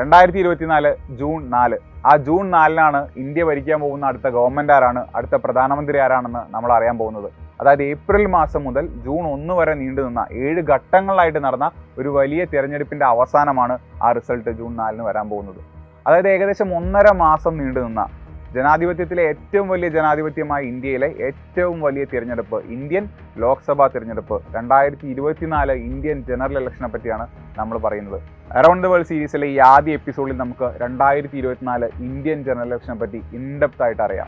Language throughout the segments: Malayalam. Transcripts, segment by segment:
2024 ജൂൺ 4. ആ ജൂൺ 4-നാണ് ഇന്ത്യ ഭരിക്കാൻ പോകുന്ന അടുത്ത ഗവൺമെന്റ് ആരാണ്, അടുത്ത പ്രധാനമന്ത്രി ആരാണെന്ന് നമ്മൾ അറിയാൻ പോകുന്നത്. അതായത് ഏപ്രിൽ മാസം മുതൽ ജൂൺ 1 വരെ നീണ്ടു നിന്ന 7 ഘട്ടങ്ങളായിട്ട് നടന്ന ഒരു വലിയ തിരഞ്ഞെടുപ്പിന്റെ അവസാനമാണ് ആ റിസൾട്ട് ജൂൺ 4-ന് വരാൻ പോകുന്നത്. അതായത് ഏകദേശം 1.5 മാസം നീണ്ടു നിന്ന ജനാധിപത്യത്തിലെ ഏറ്റവും വലിയ ജനാധിപത്യമായ ഇന്ത്യയിലെ ഏറ്റവും വലിയ തിരഞ്ഞെടുപ്പ്, ഇന്ത്യൻ ലോക്സഭാ തിരഞ്ഞെടുപ്പ് 2024 ഇന്ത്യൻ ജനറൽ ഇലക്ഷനെ പറ്റിയാണ് നമ്മൾ പറയുന്നത്. അറൗണ്ട് ദ വേൾഡ് സീരീസിലെ ഈ ആദ്യ എപ്പിസോഡിൽ നമുക്ക് 2024 ഇന്ത്യൻ ജനറൽ ഇലക്ഷനെ പറ്റി ഇൻഡെപ്ത് ആയിട്ട് അറിയാം.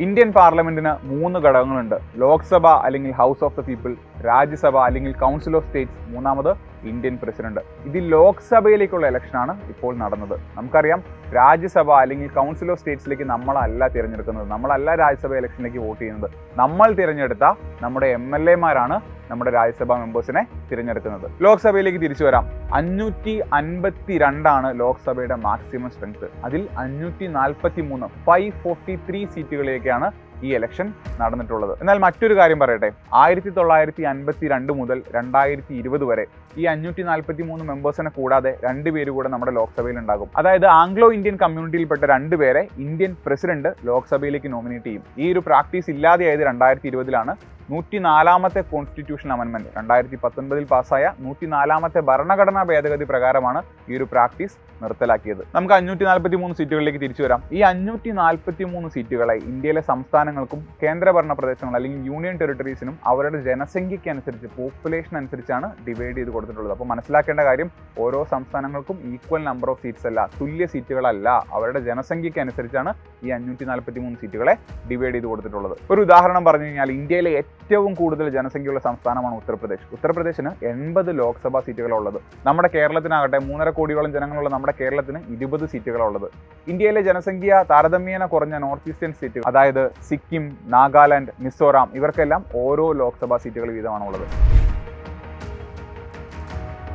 ഇന്ത്യൻ പാർലമെന്റിന് 3 ഘടകങ്ങളുണ്ട്. ലോക്സഭ അല്ലെങ്കിൽ house of the people, Rajya Sabha അല്ലെങ്കിൽ കൗൺസിൽ ഓഫ് സ്റ്റേറ്റ്സ്, മൂന്നാമത് ഇന്ത്യൻ പ്രസിഡന്റ്. ഇതിൽ ലോക്സഭയിലേക്കുള്ള ഇലക്ഷനാണ് ഇപ്പോൾ നടന്നത്. നമുക്കറിയാം, രാജ്യസഭ അല്ലെങ്കിൽ കൗൺസിൽ ഓഫ് സ്റ്റേറ്റ്സിലേക്ക് നമ്മളല്ല തിരഞ്ഞെടുക്കുന്നത്, നമ്മളല്ല രാജ്യസഭ ഇലക്ഷനിലേക്ക് വോട്ട് ചെയ്യുന്നത്. നമ്മൾ തിരഞ്ഞെടുത്ത നമ്മുടെ MLA-മാരാണ് നമ്മുടെ രാജ്യസഭാ മെമ്പേഴ്സിനെ തിരഞ്ഞെടുക്കുന്നത്. ലോക്സഭയിലേക്ക് തിരിച്ചു വരാം. 552 ലോക്സഭയുടെ മാക്സിമം സ്ട്രെങ്ത്. അതിൽ 543 സീറ്റുകളിലേക്കാണ് ഈ ഇലക്ഷൻ നടന്നിട്ടുള്ളത്. എന്നാൽ മറ്റൊരു കാര്യം പറയട്ടെ, 1952 മുതൽ 2020 വരെ ഈ 543 മെമ്പേഴ്സിനെ കൂടാതെ 2 പേര് കൂടെ നമ്മുടെ ലോക്സഭയിൽ ഉണ്ടാകും. അതായത് ആംഗ്ലോ ഇന്ത്യൻ കമ്മ്യൂണിറ്റിയിൽപ്പെട്ട 2 പേരെ ഇന്ത്യൻ പ്രസിഡന്റ് ലോക്സഭയിലേക്ക് നോമിനേറ്റ് ചെയ്യും. ഈ ഒരു പ്രാക്ടീസ് ഇല്ലാതെയായത് 2020-ലാണ്. 104ാമത്തെ കോൺസ്റ്റിറ്റ്യൂഷൻ അമെൻമെന്റ് 2019 പാസ്സായ 104ാമത്തെ ഭരണഘടനാ ഭേദഗതി പ്രകാരമാണ് ഈ ഒരു പ്രാക്ടീസ് നിർത്തലാക്കിയത്. നമുക്ക് 543 സീറ്റുകളിലേക്ക് തിരിച്ചു വരാം. ഈ 543 സീറ്റുകളെ ഇന്ത്യയിലെ സംസ്ഥാനങ്ങൾക്കും കേന്ദ്രഭരണ പ്രദേശങ്ങൾ അല്ലെങ്കിൽ യൂണിയൻ ടെറിട്ടറീസിനും അവരുടെ ജനസംഖ്യയ്ക്ക് അനുസരിച്ച്, പോപ്പുലേഷൻ അനുസരിച്ചാണ് ഡിവൈഡ് ചെയ്ത് കൊടുത്തിട്ടുള്ളത്. അപ്പോൾ മനസ്സിലാക്കേണ്ട കാര്യം, ഓരോ സംസ്ഥാനങ്ങൾക്കും ഈക്വൽ നമ്പർ ഓഫ് സീറ്റ്സ് അല്ല, തുല്യ സീറ്റുകളല്ല, അവരുടെ ജനസംഖ്യയ്ക്ക് അനുസരിച്ചാണ് ഈ 543 സീറ്റുകളെ ഡിവൈഡ് ചെയ്ത് കൊടുത്തിട്ടുള്ളത്. ഒരു ഉദാഹരണം പറഞ്ഞു കഴിഞ്ഞാൽ, ഇന്ത്യയിലെ ഏറ്റവും കൂടുതൽ ജനസംഖ്യയുള്ള സംസ്ഥാനമാണ് ഉത്തർപ്രദേശ്. ഉത്തർപ്രദേശിന് 80 ലോക്സഭാ സീറ്റുകളുള്ളത്. നമ്മുടെ കേരളത്തിനാകട്ടെ 3.5 കോടിയോളം ജനങ്ങളുള്ള നമ്മുടെ കേരളത്തിന് 20 സീറ്റുകളുള്ളത്. ഇന്ത്യയിലെ ജനസംഖ്യ താരതമ്യേന കുറഞ്ഞ നോർത്ത് ഈസ്റ്റേൺ സ്റ്റേറ്റുകൾ, അതായത് സിക്കിം, നാഗാലാൻഡ്, മിസോറാം, ഇവർക്കെല്ലാം ഓരോ ലോക്സഭാ സീറ്റുകൾ വീതമാണുള്ളത്.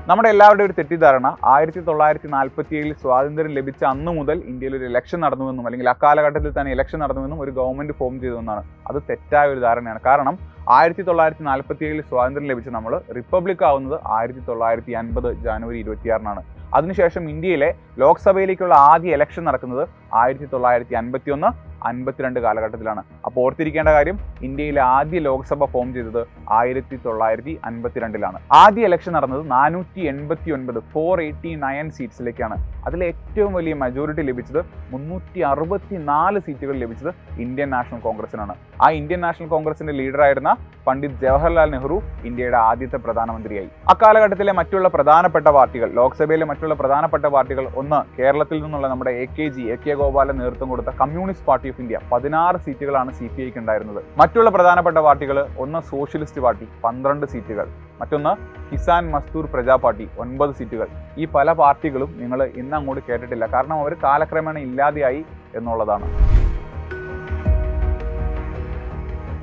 നമ്മുടെ എല്ലാവരുടെയും ഒരു തെറ്റിദ്ധാരണ 1947 സ്വാതന്ത്ര്യം ലഭിച്ച അന്നു മുതൽ ഇന്ത്യയിൽ ഒരു ഇലക്ഷൻ നടന്നുവെന്നും അല്ലെങ്കിൽ അക്കാലഘട്ടത്തിൽ തന്നെ ഇലക്ഷൻ നടന്നുവെന്നും ഒരു ഗവൺമെന്റ് ഫോം ചെയ്തുവെന്നാണ്. അത് തെറ്റായ ഒരു ധാരണയാണ്. കാരണം 1947 സ്വാതന്ത്ര്യം ലഭിച്ച നമ്മൾ റിപ്പബ്ലിക് ആവുന്നത് 1950 ജനുവരി 26-നാണ്. അതിനുശേഷം ഇന്ത്യയിലെ ലോക്സഭയിലേക്കുള്ള ആദ്യ ഇലക്ഷൻ നടക്കുന്നത് 1951, 52 കാലഘട്ടത്തിലാണ്. അപ്പോൾ ഓർത്തിരിക്കേണ്ട കാര്യം, ഇന്ത്യയിലെ ആദ്യ ലോക്സഭ ഫോം ചെയ്തത് 1952-ലാണ്. ആദ്യ ഇലക്ഷൻ നടന്നത് 489 സീറ്റ്സിലേക്കാണ്. അതിൽ ഏറ്റവും വലിയ മെജോറിറ്റി ലഭിച്ചത് 364 സീറ്റുകൾ ലഭിച്ചത് ഇന്ത്യൻ നാഷണൽ കോൺഗ്രസിനാണ്. ആ ഇന്ത്യൻ നാഷണൽ കോൺഗ്രസിന്റെ ലീഡറായിരുന്ന പണ്ഡിറ്റ് ജവഹർലാൽ നെഹ്റു ഇന്ത്യയുടെ ആദ്യത്തെ പ്രധാനമന്ത്രിയായി. അക്കാലഘട്ടത്തിലെ മറ്റുള്ള പ്രധാനപ്പെട്ട പാർട്ടികൾ, ലോക്സഭയിലെ മറ്റുള്ള പ്രധാനപ്പെട്ട പാർട്ടികൾ, ഒന്ന് കേരളത്തിൽ നിന്നുള്ള നമ്മുടെ AK ഗോപാലൻ നേതൃത്വം കൊടുത്ത കമ്മ്യൂണിസ്റ്റ് പാർട്ടി ഓഫ് ഇന്ത്യ, 16 സീറ്റുകളാണ് CPIക്ക് ഉണ്ടായിരുന്നത്. മറ്റുള്ള പ്രധാനപ്പെട്ട പാർട്ടികൾ, ഒന്ന് സോഷ്യലിസ്റ്റ് പാർട്ടി 12 സീറ്റുകൾ, മറ്റൊന്ന് കിസാൻ മസ്ദൂർ പ്രജാ പാർട്ടി 9 സീറ്റുകൾ. ഈ പല പാർട്ടികളും നിങ്ങൾ ഇന്ന് അങ്ങോട്ട് കേട്ടിട്ടില്ല, കാരണം അവർ കാലക്രമേണ ഇല്ലാതെയായി എന്നുള്ളതാണ്.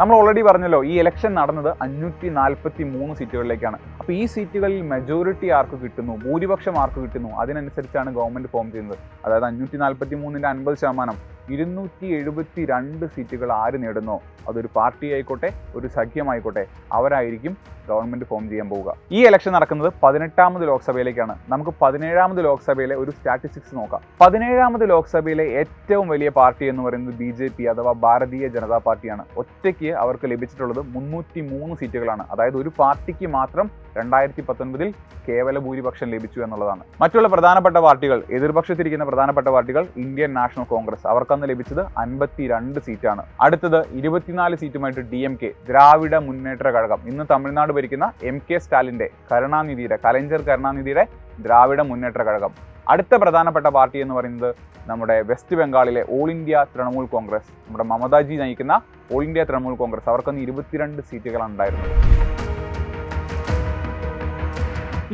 നമ്മൾ ഓൾറെഡി പറഞ്ഞല്ലോ, ഈ ഇലക്ഷൻ നടന്നത് 543 സീറ്റുകളിലേക്കാണ്. അപ്പോൾ ഈ സീറ്റുകളിൽ മെജോറിറ്റി ആർക്ക് കിട്ടുന്നു, ഭൂരിപക്ഷം ആർക്ക് കിട്ടുന്നു, അതിനനുസരിച്ചാണ് ഗവൺമെന്റ് ഫോം ചെയ്യുന്നത്. അതായത് 543-ന്റെ 50%, 272 സീറ്റുകൾ ആര് നേടുന്നോ, അതൊരു പാർട്ടി ആയിക്കോട്ടെ, ഒരു സഖ്യമായിക്കോട്ടെ, അവരായിരിക്കും ഗവൺമെന്റ് ഫോം ചെയ്യാൻ പോവുക. ഈ ഇലക്ഷൻ നടക്കുന്നത് 18ാമത് ലോക്സഭയിലേക്കാണ്. നമുക്ക് 17ാമത് ലോക്സഭയിലെ ഒരു സ്റ്റാറ്റിസ്റ്റിക്സ് നോക്കാം. 17ാമത് ലോക്സഭയിലെ ഏറ്റവും വലിയ പാർട്ടി എന്ന് പറയുന്നത് BJP അഥവാ ഭാരതീയ ജനതാ പാർട്ടിയാണ്. ഒറ്റയ്ക്ക് അവർക്ക് ലഭിച്ചിട്ടുള്ളത് 303 സീറ്റുകളാണ്. അതായത് ഒരു പാർട്ടിക്ക് മാത്രം 2019-ൽ കേവല ഭൂരിപക്ഷം ലഭിച്ചു എന്നുള്ളതാണ്. മറ്റുള്ള പ്രധാനപ്പെട്ട പാർട്ടികൾ, എതിർപക്ഷത്തിരിക്കുന്ന പ്രധാനപ്പെട്ട പാർട്ടികൾ, ഇന്ത്യൻ നാഷണൽ കോൺഗ്രസ്, അവർക്കന്ന് ലഭിച്ചത് 52 സീറ്റാണ്. അടുത്തത് 24 സീറ്റുമായിട്ട് DMK, ദ്രാവിഡ മുന്നേറ്റ കഴകം, ഇന്ന് തമിഴ്നാട് ഭരിക്കുന്ന MK സ്റ്റാലിന്റെ, കലൈഞ്ചർ കരുണാനിധിയുടെ ദ്രാവിഡ മുന്നേറ്റ കഴകം. അടുത്ത പ്രധാനപ്പെട്ട പാർട്ടി എന്ന് പറയുന്നത് നമ്മുടെ വെസ്റ്റ് ബംഗാളിലെ ഓൾ ഇന്ത്യ തൃണമൂൽ കോൺഗ്രസ്, നമ്മുടെ മമതാജി നയിക്കുന്ന ഓൾ ഇന്ത്യ തൃണമൂൽ കോൺഗ്രസ്, അവർക്കന്ന് 22 സീറ്റുകളാണ് ഉണ്ടായിരുന്നത്.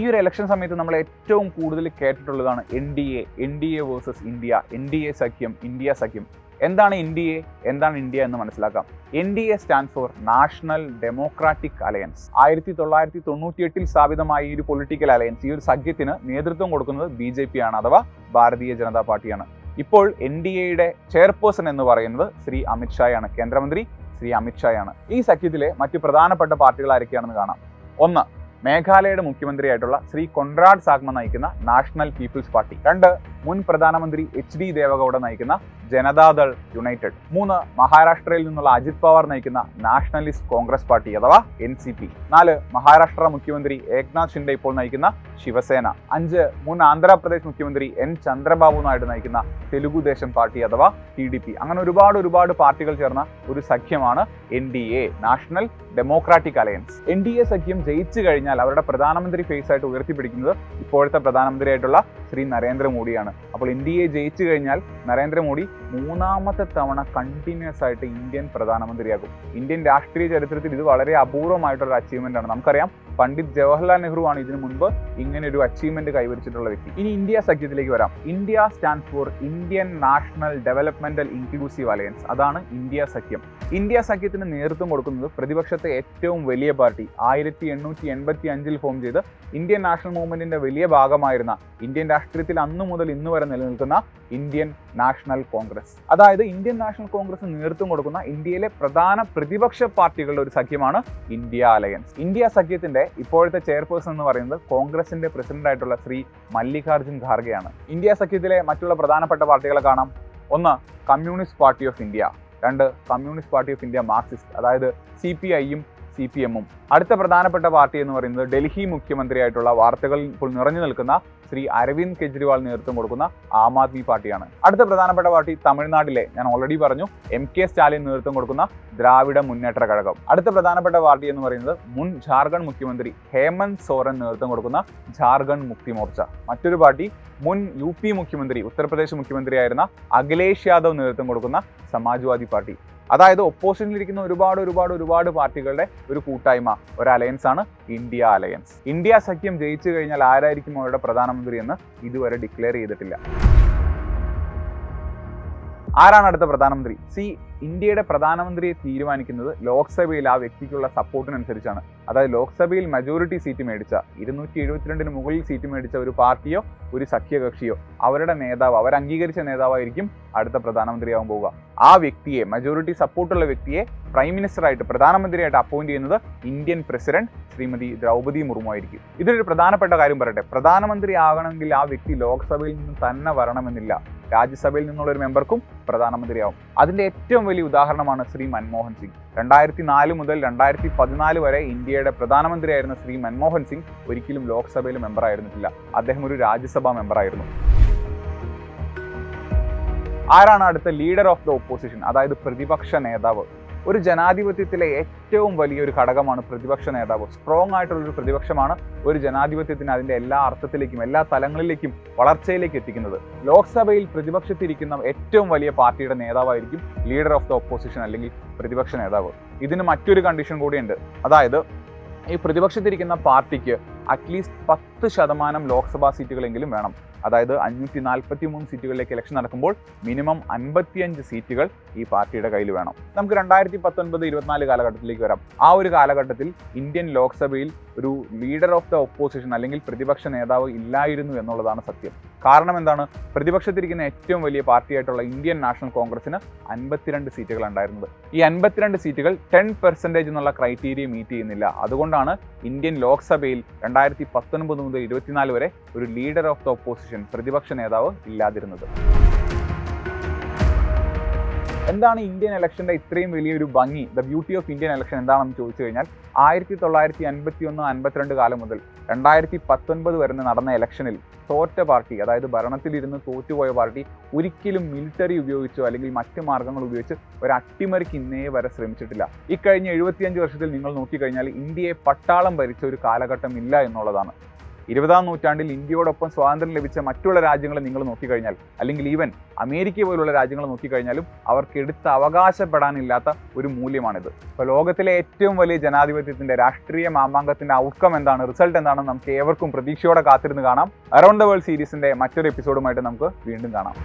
ഈ ഒരു ഇലക്ഷൻ സമയത്ത് നമ്മൾ ഏറ്റവും കൂടുതൽ കേട്ടിട്ടുള്ളതാണ് NDA വേഴ്സസ് ഇന്ത്യ, NDA സഖ്യം, ഇന്ത്യ സഖ്യം. എന്താണ് NDA, എന്താണ് ഇന്ത്യ എന്ന് മനസ്സിലാക്കാം. NDA stand for national democratic alliance. 1998-ൽ സ്ഥാപിതമായ ഈ ഒരു പൊളിറ്റിക്കൽ അലയൻസ്, ഈ ഒരു സഖ്യത്തിന് നേതൃത്വം കൊടുക്കുന്നത് BJP ആണ്, അഥവാ ഭാരതീയ ജനതാ പാർട്ടിയാണ്. ഇപ്പോൾ NDAയുടെ ചെയർപേഴ്സൺ എന്ന് പറയുന്നത് ശ്രീ അമിത്ഷായാണ്, കേന്ദ്രമന്ത്രി ശ്രീ അമിത്ഷായാണ്. ഈ സഖ്യത്തിലെ മറ്റു പ്രധാനപ്പെട്ട പാർട്ടികൾ ആരൊക്കെയാണെന്ന് കാണാം. ഒന്ന് മേഘാലയയുടെ മുഖ്യമന്ത്രിയായിട്ടുള്ള ശ്രീ കൊൺറാഡ് സാഗ്മ നയിക്കുന്ന നാഷണൽ പീപ്പിൾസ് പാർട്ടി. 2 മുൻ പ്രധാനമന്ത്രി HD ദേവഗൌഡ നയിക്കുന്ന ജനതാദൾ യുണൈറ്റഡ്. 3 മഹാരാഷ്ട്രയിൽ നിന്നുള്ള അജിത് പവാർ നയിക്കുന്ന നാഷണലിസ്റ്റ് കോൺഗ്രസ് പാർട്ടി അഥവാ NCP. 4 മഹാരാഷ്ട്ര മുഖ്യമന്ത്രി ഏക്നാഥ് ഷിൻഡെ ഇപ്പോൾ നയിക്കുന്ന ശിവസേന. 5 മുൻ ആന്ധ്രാപ്രദേശ് മുഖ്യമന്ത്രി N ചന്ദ്രബാബു നായിഡു നയിക്കുന്ന തെലുഗു ദേശം പാർട്ടി അഥവാ TDP. അങ്ങനെ ഒരുപാട് പാർട്ടികൾ ചേർന്ന ഒരു സഖ്യമാണ് NDA, national democratic alliance. NDA സഖ്യം ജയിച്ചു കഴിഞ്ഞാൽ അവരുടെ പ്രധാനമന്ത്രി ഫേസ് ആയിട്ട് ഉയർത്തിപ്പിടിക്കുന്നത് ഇപ്പോഴത്തെ പ്രധാനമന്ത്രിയായിട്ടുള്ള ശ്രീ നരേന്ദ്രമോദിയാണ്. അപ്പോൾ NDA ജയിച്ചു കഴിഞ്ഞാൽ നരേന്ദ്രമോദി 3ാമത്തെ തവണ കണ്ടിന്യൂസ് ആയിട്ട് ഇന്ത്യൻ പ്രധാനമന്ത്രിയാകും. ഇന്ത്യൻ രാഷ്ട്രീയ ചരിത്രത്തിൽ ഇത് വളരെ അപൂർവമായിട്ടുള്ള അച്ചീവ്മെന്റ് ആണ്. നമുക്കറിയാം, പണ്ഡിറ്റ് ജവഹർലാൽ നെഹ്റു ആണ് ഇതിനു മുൻപ് ഇങ്ങനെ ഒരു അച്ചീവ്മെന്റ് കൈവരിച്ചിട്ടുള്ള വ്യക്തി. ഇനി ഇന്ത്യ സഖ്യത്തിലേക്ക് വരാം. India stand for Indian national developmental inclusive alliance. അതാണ് ഇന്ത്യ സഖ്യം. ഇന്ത്യ സഖ്യത്തിന് നേതൃത്വം കൊടുക്കുന്നത് പ്രതിപക്ഷത്തെ ഏറ്റവും വലിയ പാർട്ടി 1885 ഫോം ചെയ്ത് ഇന്ത്യൻ നാഷണൽ മൂവ്മെന്റിന്റെ വലിയ ഭാഗമായിരുന്ന, ഇന്ത്യൻ രാഷ്ട്രീയത്തിൽ അന്നു മുതൽ ഇന്ന് വരെ നിലനിൽക്കുന്ന ഇന്ത്യൻ നാഷണൽ കോൺഗ്രസ്. അതായത് ഇന്ത്യൻ നാഷണൽ കോൺഗ്രസ് നേതൃത്വം കൊടുക്കുന്ന ഇന്ത്യയിലെ പ്രധാന പ്രതിപക്ഷ പാർട്ടികളുടെ ഒരു സഖ്യമാണ് ഇന്ത്യ അലയൻസ്. ഇന്ത്യ സഖ്യത്തിന്റെ ഇപ്പോഴത്തെ ചെയർപേഴ്സൺ എന്ന് പറയുന്നത് കോൺഗ്രസിന്റെ പ്രസിഡന്റ് ആയിട്ടുള്ള ശ്രീ മല്ലികാർജുൻ ഖാർഗെയാണ്. ഇന്ത്യ സഖ്യത്തിലെ മറ്റുള്ള പ്രധാനപ്പെട്ട പാർട്ടികളെ കാണാം. 1 communist party of India. 2 communist party of India Marxist, അതായത് CPI-യും CPM-ഉം. അടുത്ത പ്രധാനപ്പെട്ട പാർട്ടി എന്ന് പറയുന്നത് ഡൽഹി മുഖ്യമന്ത്രിയായിട്ടുള്ള വാർത്തകളിൽ ഇപ്പോൾ നിറഞ്ഞു നിൽക്കുന്ന ശ്രീ അരവിന്ദ് കെജ്രിവാൾ നേതൃത്വം കൊടുക്കുന്ന ആം ആദ്മി പാർട്ടിയാണ്. അടുത്ത പ്രധാനപ്പെട്ട പാർട്ടി തമിഴ്നാട്ടിലെ, ഞാൻ ഓൾറെഡി പറഞ്ഞു, MK സ്റ്റാലിൻ നേതൃത്വം കൊടുക്കുന്ന ദ്രാവിഡ മുന്നേറ്റ കഴകം. അടുത്ത പ്രധാനപ്പെട്ട പാർട്ടി എന്ന് പറയുന്നത് മുൻ ജാർഖണ്ഡ് മുഖ്യമന്ത്രി ഹേമന്ത് സോറൻ നേതൃത്വം കൊടുക്കുന്ന ജാർഖണ്ഡ് മുക്തി മോർച്ച. മറ്റൊരു പാർട്ടി മുൻ UP മുഖ്യമന്ത്രി, ഉത്തർപ്രദേശ് മുഖ്യമന്ത്രിയായിരുന്ന അഖിലേഷ് യാദവ് നേതൃത്വം കൊടുക്കുന്ന സമാജ്വാദി പാർട്ടി. അതായത് ഒപ്പോസിഷനിലിരിക്കുന്ന ഒരുപാട് പാർട്ടികളുടെ ഒരു കൂട്ടായ്മ, ഒരു അലയൻസ് ആണ് ഇന്ത്യ അലയൻസ്. ഇന്ത്യ സഖ്യം ജയിച്ചു കഴിഞ്ഞാൽ ആരായിരിക്കും അവരുടെ പ്രധാനമന്ത്രി എന്ന് ഇതുവരെ ഡിക്ലെയർ ചെയ്തിട്ടില്ല. ആരാണ് അടുത്ത പ്രധാനമന്ത്രി? ഇന്ത്യയുടെ പ്രധാനമന്ത്രിയെ തീരുമാനിക്കുന്നത് ലോക്സഭയിൽ ആ വ്യക്തിക്കുള്ള സപ്പോർട്ടിനനുസരിച്ചാണ്. അതായത് ലോക്സഭയിൽ മെജോറിറ്റി സീറ്റ് മേടിച്ച, 272 മുകളിൽ സീറ്റ് മേടിച്ച ഒരു പാർട്ടിയോ ഒരു സഖ്യകക്ഷിയോ അവരുടെ നേതാവ്, അവർ അംഗീകരിച്ച നേതാവായിരിക്കും അടുത്ത പ്രധാനമന്ത്രിയാവാൻ പോവുക. ആ വ്യക്തിയെ, മെജോറിറ്റി സപ്പോർട്ടുള്ള വ്യക്തിയെ പ്രൈം മിനിസ്റ്ററായിട്ട്, പ്രധാനമന്ത്രിയായിട്ട് അപ്പോയിന്റ് ചെയ്യുന്നത് ഇന്ത്യൻ പ്രസിഡന്റ് ശ്രീമതി ദ്രൗപദി മുർമു ആയിരിക്കും. ഇതൊരു പ്രധാനപ്പെട്ട കാര്യം പറയട്ടെ, പ്രധാനമന്ത്രി ആകണമെങ്കിൽ ആ വ്യക്തി ലോക്സഭയിൽ നിന്ന് തന്നെ വരണമെന്നില്ല. രാജ്യസഭയിൽ നിന്നുള്ള ഒരു മെമ്പർക്കും പ്രധാനമന്ത്രിയാവും. അതിന്റെ ഏറ്റവും വലിയ ഉദാഹരണമാണ് ശ്രീ മൻമോഹൻ സിംഗ്. 2004 മുതൽ 2014 വരെ ഇന്ത്യയുടെ പ്രധാനമന്ത്രിയായിരുന്ന ശ്രീ മൻമോഹൻ സിംഗ് ഒരിക്കലും ലോക്സഭയിൽ മെമ്പർ ആയിരുന്നിട്ടില്ല. അദ്ദേഹം ഒരു രാജ്യസഭാ മെമ്പർ ആയിരുന്നു. ആരാണ് അടുത്ത ലീഡർ ഓഫ് ദ ഓപ്പോസിഷൻ, അതായത് പ്രതിപക്ഷ നേതാവ്? ഒരു ജനാധിപത്യത്തിലെ ഏറ്റവും വലിയൊരു ഘടകമാണ് പ്രതിപക്ഷ നേതാവ്. സ്ട്രോങ് ആയിട്ടുള്ളൊരു പ്രതിപക്ഷമാണ് ഒരു ജനാധിപത്യത്തിന് അതിന്റെ എല്ലാ അർത്ഥത്തിലേക്കും എല്ലാ തലങ്ങളിലേക്കും വളർച്ചയിലേക്ക് എത്തിക്കുന്നത്. ലോക്സഭയിൽ പ്രതിപക്ഷത്തിരിക്കുന്ന ഏറ്റവും വലിയ പാർട്ടിയുടെ നേതാവായിരിക്കും ലീഡർ ഓഫ് ദ ഓപ്പോസിഷൻ അല്ലെങ്കിൽ പ്രതിപക്ഷ നേതാവ്. ഇതിന് മറ്റൊരു കണ്ടീഷൻ കൂടിയുണ്ട്. അതായത് ഈ പ്രതിപക്ഷത്തിരിക്കുന്ന പാർട്ടിക്ക് അറ്റ്ലീസ്റ്റ് 10% ലോക്സഭാ സീറ്റുകളെങ്കിലും വേണം. അതായത് 543 സീറ്റുകളിലേക്ക് ഇലക്ഷൻ നടക്കുമ്പോൾ മിനിമം 55 സീറ്റുകൾ ഈ പാർട്ടിയുടെ കയ്യിൽ വേണം. നമുക്ക് 2019-24 കാലഘട്ടത്തിലേക്ക് വരാം. ആ ഒരു കാലഘട്ടത്തിൽ ഇന്ത്യൻ ലോക്സഭയിൽ ഒരു ലീഡർ ഓഫ് ദ ഓപ്പോസിഷൻ അല്ലെങ്കിൽ പ്രതിപക്ഷ നേതാവ് ഇല്ലായിരുന്നു എന്നുള്ളതാണ് സത്യം. കാരണം എന്താണ്? പ്രതിപക്ഷത്തിരിക്കുന്ന ഏറ്റവും വലിയ പാർട്ടിയായിട്ടുള്ള ഇന്ത്യൻ നാഷണൽ കോൺഗ്രസിന് 52 സീറ്റുകൾ ഉണ്ടായിരുന്നത്. ഈ 52 സീറ്റുകൾ 10% എന്നുള്ള ക്രൈറ്റീരിയ മീറ്റ് ചെയ്യുന്നില്ല. അതുകൊണ്ടാണ് ഇന്ത്യൻ ലോക്സഭയിൽ 2019 മുതൽ 24 വരെ ഒരു ലീഡർ ഓഫ് ദ ഓപ്പോസിഷൻ, പ്രതിപക്ഷ നേതാവ് ഇല്ലാതിരുന്നത്. എന്താണ് ഇന്ത്യൻ ഇലക്ഷന്റെ ഇത്രയും വലിയൊരു ഭംഗി, the beauty of Indian election എന്താണെന്ന് ചോദിച്ചു കഴിഞ്ഞാൽ 1951-52 കാലം മുതൽ 2019 വരെ നടന്ന ഇലക്ഷനിൽ തോറ്റ പാർട്ടി, അതായത് ഭരണത്തിലിരുന്ന് തോറ്റുപോയ പാർട്ടി ഒരിക്കലും മിലിറ്ററി ഉപയോഗിച്ചോ അല്ലെങ്കിൽ മറ്റ് മാർഗങ്ങൾ ഉപയോഗിച്ച് ഒരു അട്ടിമറിക്ക് ഇന്നേ വരെ ശ്രമിച്ചിട്ടില്ല. ഈ കഴിഞ്ഞ 75 വർഷത്തിൽ നിങ്ങൾ നോക്കിക്കഴിഞ്ഞാൽ ഇന്ത്യയെ പട്ടാളം ഭരിച്ച ഒരു കാലഘട്ടം ഇല്ല എന്നുള്ളതാണ്. 20-ാം നൂറ്റാണ്ടിൽ ഇന്ത്യയോടൊപ്പം സ്വാതന്ത്ര്യം ലഭിച്ച മറ്റുള്ള രാജ്യങ്ങളെ നിങ്ങൾ നോക്കിക്കഴിഞ്ഞാൽ, അല്ലെങ്കിൽ ഈവൻ അമേരിക്ക പോലുള്ള രാജ്യങ്ങൾ നോക്കിക്കഴിഞ്ഞാലും അവർക്ക് എടുത്ത് അവകാശപ്പെടാനില്ലാത്ത ഒരു മൂല്യമാണിത്. ഇപ്പോൾ ലോകത്തിലെ ഏറ്റവും വലിയ ജനാധിപത്യത്തിന്റെ രാഷ്ട്രീയ മാമാങ്കത്തിന്റെ ഔട്ട്കം എന്താണ്, റിസൾട്ട് എന്താണെന്ന് നമുക്ക് ഏവർക്കും പ്രതീക്ഷയോടെ കാത്തിരുന്ന് കാണാം. അറൗണ്ട് ദ വേൾഡ് സീരീസിന്റെ മറ്റൊരു എപ്പിസോഡുമായിട്ട് നമുക്ക് വീണ്ടും കാണാം.